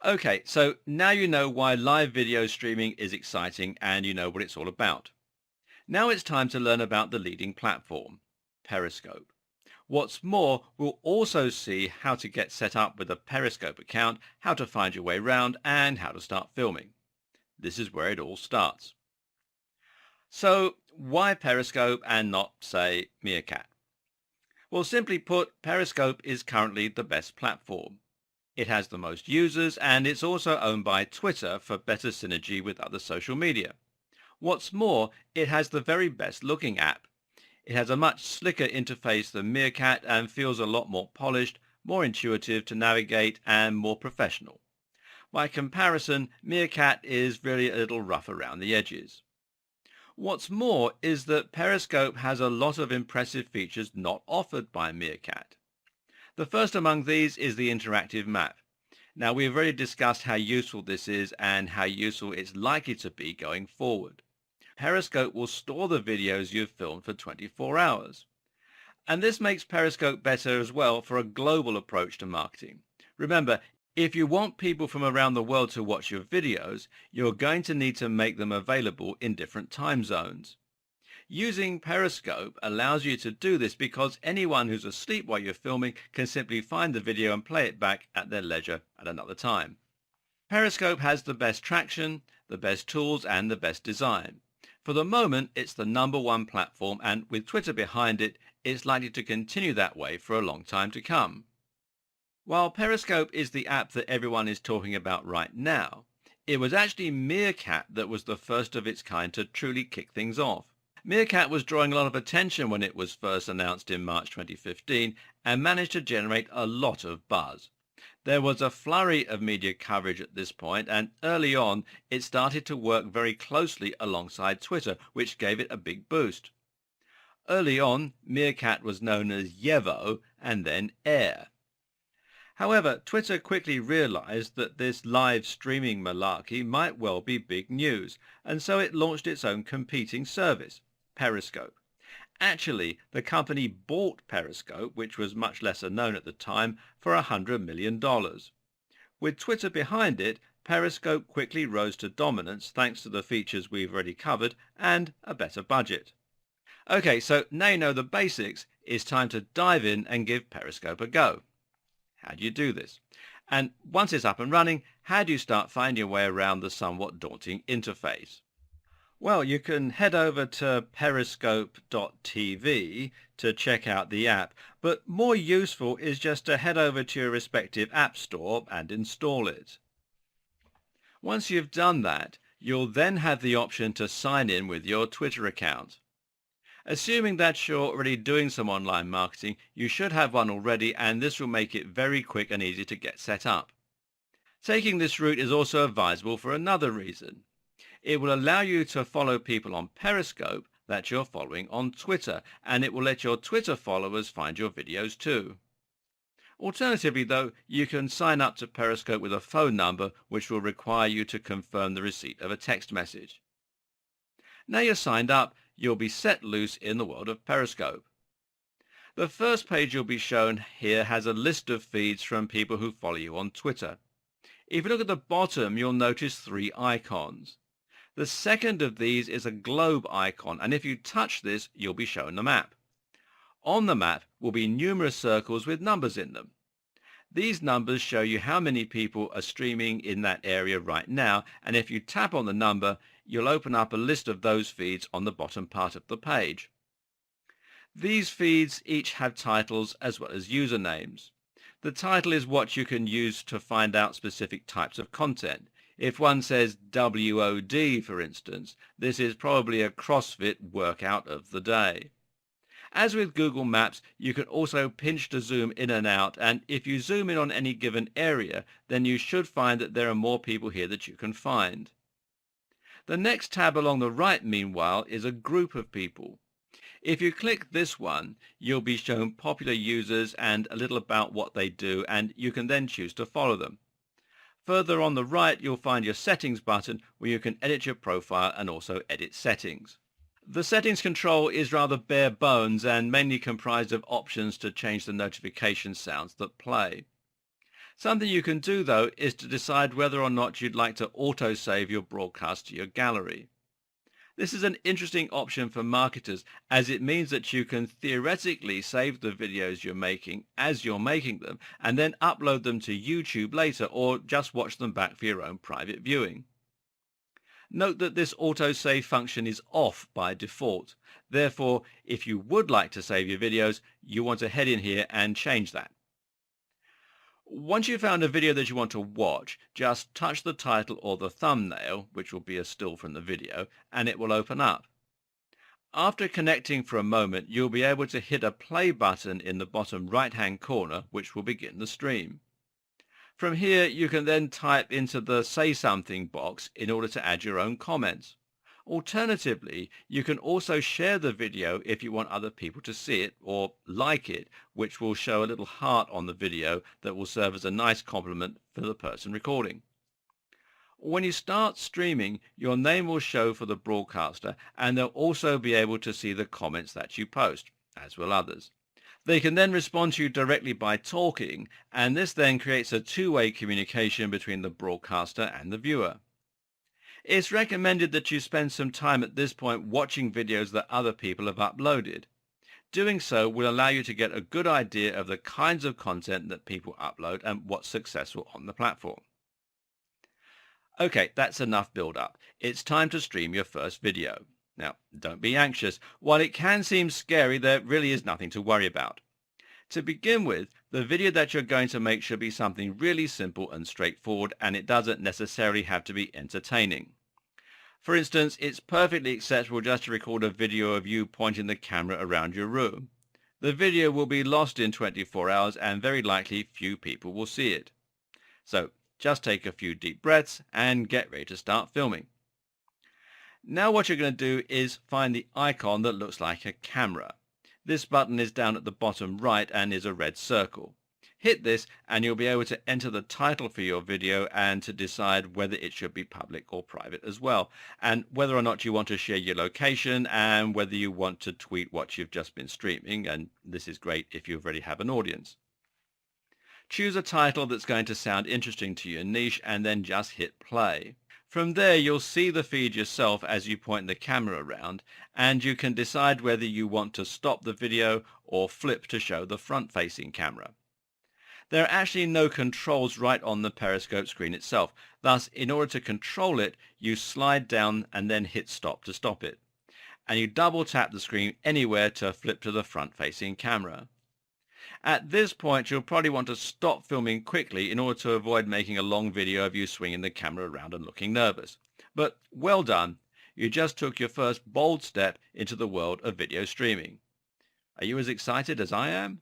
Okay, so now you know why live video streaming is exciting and you know what it's all about. Now it's time to learn about the leading platform, Periscope. What's more, we'll also see how to get set up with a Periscope account, how to find your way around, and how to start filming. This is where it all starts. So, why Periscope and not, say, Meerkat? Well, simply put, Periscope is currently the best platform. It has the most users, and it's also owned by Twitter for better synergy with other social media. What's more, it has the very best looking app. It has a much slicker interface than Meerkat and feels a lot more polished, more intuitive to navigate, and more professional. By comparison, Meerkat is really a little rough around the edges. What's more is that Periscope has a lot of impressive features not offered by Meerkat. The first among these is the interactive map. Now, we've already discussed how useful this is and how useful it's likely to be going forward. Periscope will store the videos you've filmed for 24 hours. And this makes Periscope better as well for a global approach to marketing. Remember, if you want people from around the world to watch your videos, you're going to need to make them available in different time zones. Using Periscope allows you to do this because anyone who's asleep while you're filming can simply find the video and play it back at their leisure at another time. Periscope has the best traction, the best tools, and the best design. For the moment, it's the number one platform, and with Twitter behind it, it's likely to continue that way for a long time to come. While Periscope is the app that everyone is talking about right now, it was actually Meerkat that was the first of its kind to truly kick things off. Meerkat was drawing a lot of attention when it was first announced in March 2015 and managed to generate a lot of buzz. There was a flurry of media coverage at this point, and early on it started to work very closely alongside Twitter, which gave it a big boost. Early on, Meerkat was known as Yevo and then Air. However, Twitter quickly realized that this live streaming malarkey might well be big news, and so it launched its own competing service, Periscope. Actually, the company bought Periscope, which was much lesser known at the time, for $100 million. With Twitter behind it, Periscope quickly rose to dominance thanks to the features we've already covered and a better budget. Okay, so now you know the basics, it's time to dive in and give Periscope a go. How do you do this? And once it's up and running, how do you start finding your way around the somewhat daunting interface? Well, you can head over to periscope.tv to check out the app, but more useful is just to head over to your respective app store and install it. Once you've done that, you'll then have the option to sign in with your Twitter account. Assuming that you're already doing some online marketing, you should have one already, and this will make it very quick and easy to get set up. Taking this route is also advisable for another reason. It will allow you to follow people on Periscope that you're following on Twitter, and it will let your Twitter followers find your videos too. Alternatively, though, you can sign up to Periscope with a phone number, which will require you to confirm the receipt of a text message. Now you're signed up, you'll be set loose in the world of Periscope. The first page you'll be shown here has a list of feeds from people who follow you on Twitter. If you look at the bottom, you'll notice three icons. The second of these is a globe icon, and if you touch this, you'll be shown the map. On the map will be numerous circles with numbers in them. These numbers show you how many people are streaming in that area right now, and if you tap on the number, you'll open up a list of those feeds on the bottom part of the page. These feeds each have titles as well as usernames. The title is what you can use to find out specific types of content. If one says WOD, for instance, this is probably a CrossFit workout of the day. As with Google Maps, you can also pinch to zoom in and out, and if you zoom in on any given area, then you should find that there are more people here that you can find. The next tab along the right, meanwhile, is a group of people. If you click this one, you'll be shown popular users and a little about what they do, and you can then choose to follow them. Further on the right, you'll find your settings button where you can edit your profile and also edit settings. The settings control is rather bare bones and mainly comprised of options to change the notification sounds that play. Something you can do though is to decide whether or not you'd like to autosave your broadcast to your gallery. This is an interesting option for marketers as it means that you can theoretically save the videos you're making as you're making them and then upload them to YouTube later or just watch them back for your own private viewing. Note that this autosave function is off by default. Therefore, if you would like to save your videos, you want to head in here and change that. Once you've found a video that you want to watch, just touch the title or the thumbnail, which will be a still from the video, and it will open up. After connecting for a moment, you'll be able to hit a play button in the bottom right-hand corner, which will begin the stream. From here, you can then type into the Say Something box in order to add your own comments. Alternatively, you can also share the video if you want other people to see it, or like it, which will show a little heart on the video that will serve as a nice compliment for the person recording. When you start streaming, your name will show for the broadcaster, and they'll also be able to see the comments that you post, as will others. They can then respond to you directly by talking, and this then creates a two-way communication between the broadcaster and the viewer. It's recommended that you spend some time at this point watching videos that other people have uploaded. Doing so will allow you to get a good idea of the kinds of content that people upload and what's successful on the platform. Okay, that's enough build-up. It's time to stream your first video. Now, don't be anxious. While it can seem scary, there really is nothing to worry about. To begin with, the video that you're going to make should be something really simple and straightforward, and it doesn't necessarily have to be entertaining. For instance, it's perfectly acceptable just to record a video of you pointing the camera around your room. The video will be lost in 24 hours and very likely few people will see it. So just take a few deep breaths and get ready to start filming. Now what you're going to do is find the icon that looks like a camera. This button is down at the bottom right and is a red circle. Hit this and you'll be able to enter the title for your video and to decide whether it should be public or private as well, and whether or not you want to share your location and whether you want to tweet what you've just been streaming, and this is great if you already have an audience. Choose a title that's going to sound interesting to your niche and then just hit play. From there, you'll see the feed yourself as you point the camera around, and you can decide whether you want to stop the video or flip to show the front-facing camera. There are actually no controls right on the Periscope screen itself. Thus, in order to control it, you slide down and then hit stop to stop it. And you double tap the screen anywhere to flip to the front-facing camera. At this point, you'll probably want to stop filming quickly in order to avoid making a long video of you swinging the camera around and looking nervous. But well done. You just took your first bold step into the world of video streaming. Are you as excited as I am?